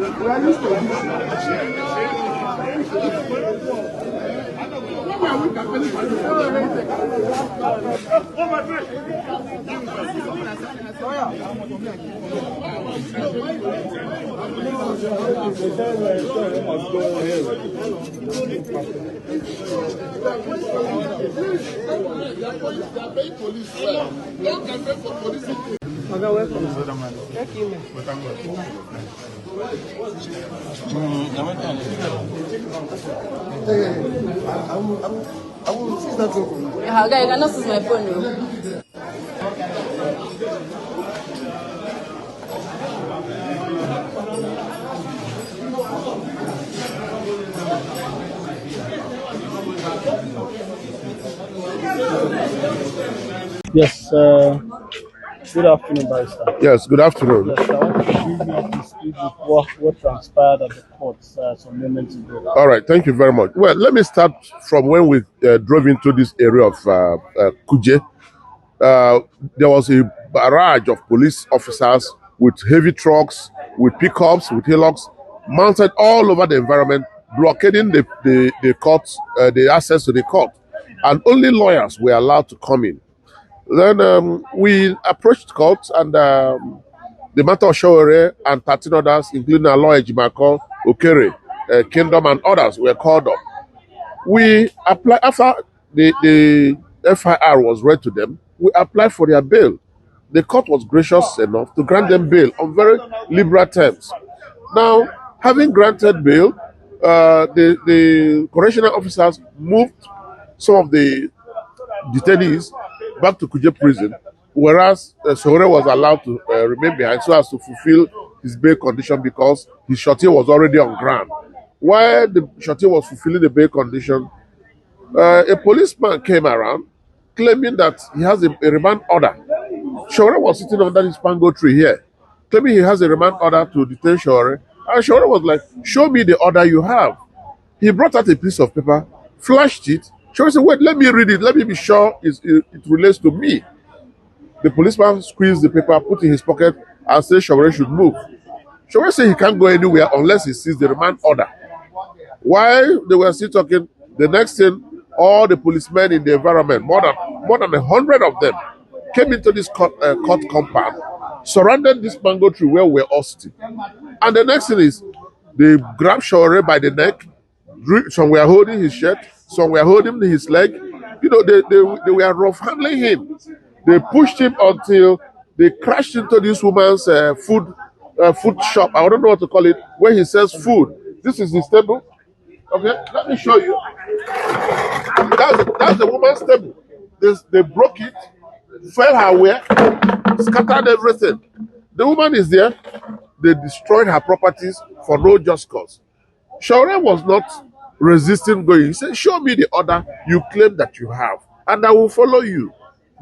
I will see that. Yeah, guy, you cannot use my phone. Yes, good afternoon, Barrister. Yes, good afternoon. Yes, I want to give you up to speed with what transpired at the courts some moments ago. All right, thank you very much. Well, let me start from when we drove into this area of Kuje. There was a barrage of police officers with heavy trucks, with pickups, with hillocks, mounted all over the environment, blockading the court, the access to the court. And only lawyers were allowed to come in. Then we approached court, and the matter of Sowore and 13 others, including our lawyer Egbetokun, Okere, Kingdom, and others, were called up. We applied after the FIR was read to them. We applied for their bail. The court was gracious enough to grant them bail on very liberal terms. Now, having granted bail, the correctional officers moved some of the detainees back to Kuje prison, whereas Sowore was allowed to remain behind so as to fulfill his bail condition because his shorty was already on ground. While the shorty was fulfilling the bail condition, a policeman came around claiming that he has a remand order. Sowore was sitting under this mango tree here, claiming he has a remand order to detain Sowore. And Sowore was like, "Show me the order you have." He brought out a piece of paper, flashed it. Sowore said, "Wait, let me read it. Let me be sure it relates to me." The policeman squeezed the paper, put it in his pocket, and said Sowore should move. Sowore said he can't go anywhere unless he sees the remand order. While they were still talking, the next thing, all the policemen in the environment, more than 100 of them, came into this court compound, surrounded this mango tree where we were all sitting. And the next thing is, they grabbed Sowore by the neck. Some were holding his shirt, some were holding his leg. You know, they were rough handling him. They pushed him until they crashed into this woman's food shop. I don't know what to call it, where he sells food. This is his table. Okay, let me show you. That's the woman's table. They broke it, fell her wear, scattered everything. The woman is there. They destroyed her properties for no just cause. Sowore was not resisting going. He said, "Show me the order you claim that you have, and I will follow you."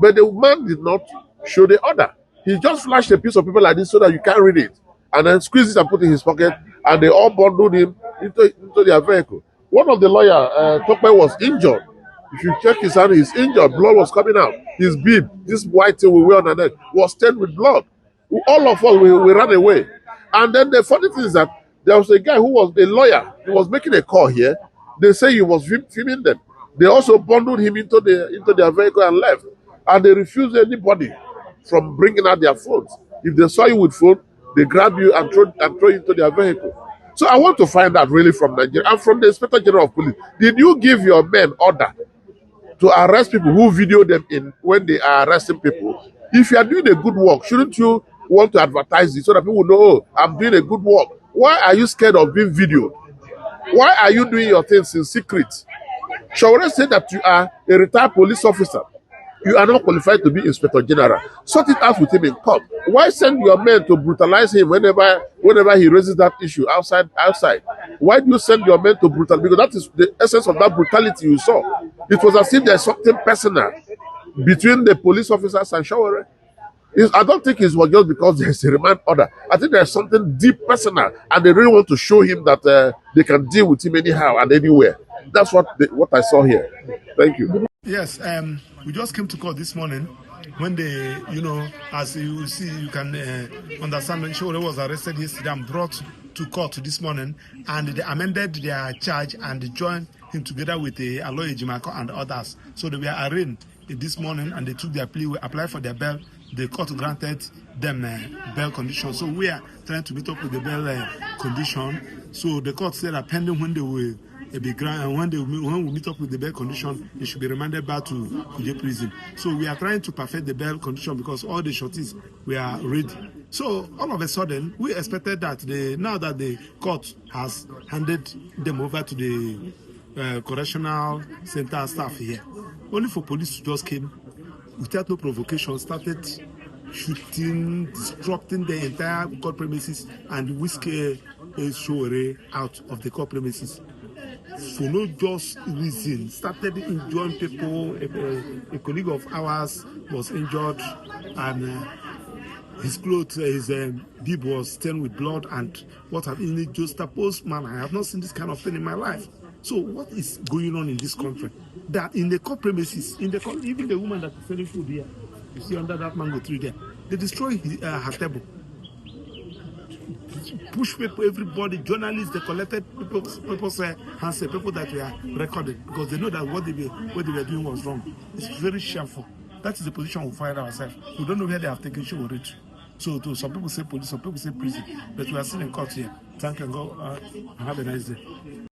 But the man did not show the order. He just flashed a piece of paper like this so that you can't read it, and then squeezed it and put it in his pocket, and they all bundled him into their vehicle. One of the lawyers, Tope, was injured. If you check his hand, he's injured. Blood was coming out. His bib, this white thing we wear on the neck, was stained with blood. All of us, we ran away. And then the funny thing is that there was a guy who was a lawyer. He was making a call here. They say he was filming them. They also bundled him into their vehicle and left. And they refused anybody from bringing out their phones. If they saw you with phone, they grab you and throw you into their vehicle. So I want to find out really from Nigeria and from the Inspector General of Police. Did you give your men order to arrest people who video them in when they are arresting people? If you are doing a good work, shouldn't you want to advertise it so that people know, "Oh, I'm doing a good work"? Why are you scared of being videoed? Why are you doing your things in secret? Sowore said that you are a retired police officer. You are not qualified to be Inspector General. Sort it out with him in court. Why send your men to brutalize him whenever he raises that issue outside? Why do you send your men to brutalize? Because that is the essence of that brutality you saw. It was as if there's something personal between the police officers and Sowore. I don't think it was just because there's a remand order. I think there's something deep personal, and they really want to show him that they can deal with him anyhow and anywhere. That's what I saw here. Thank you. Yes, we just came to court this morning when they, as you see, you can understand, Sowore was arrested yesterday and brought to court this morning, and they amended their charge and joined him together with Aloy Ejimako and others. So they were arraigned this morning and they took their plea, applied for their bail. The court granted them bail condition. So we are trying to meet up with the bail condition. So the court said that pending when they will when we meet up with the bail condition, they should be remanded back to Kuje prison. So we are trying to perfect the bail condition because all the shorties were ready. So all of a sudden, we expected that now that the court has handed them over to the correctional center staff here, only for police to just came without no provocation, started shooting, disrupting the entire court premises and whisk Sowore out of the court premises. For no just reason, started injuring people. A colleague of ours was injured, and his clothes, his bib was stained with blood, and what have you. Just a postman. I have not seen this kind of thing in my life. So what is going on in this country? That in the court premises, even the woman that is selling food here, you see under that mango tree there, they destroy her table. Push people, everybody, journalists, they collected people's handset, people that were recorded, because they know that what they were doing was wrong. It's very shameful. That is the position we find ourselves. We don't know where they have taken Sowore to. So some people say police, some people say prison, but we are still in court here. Thank you, and go have a nice day.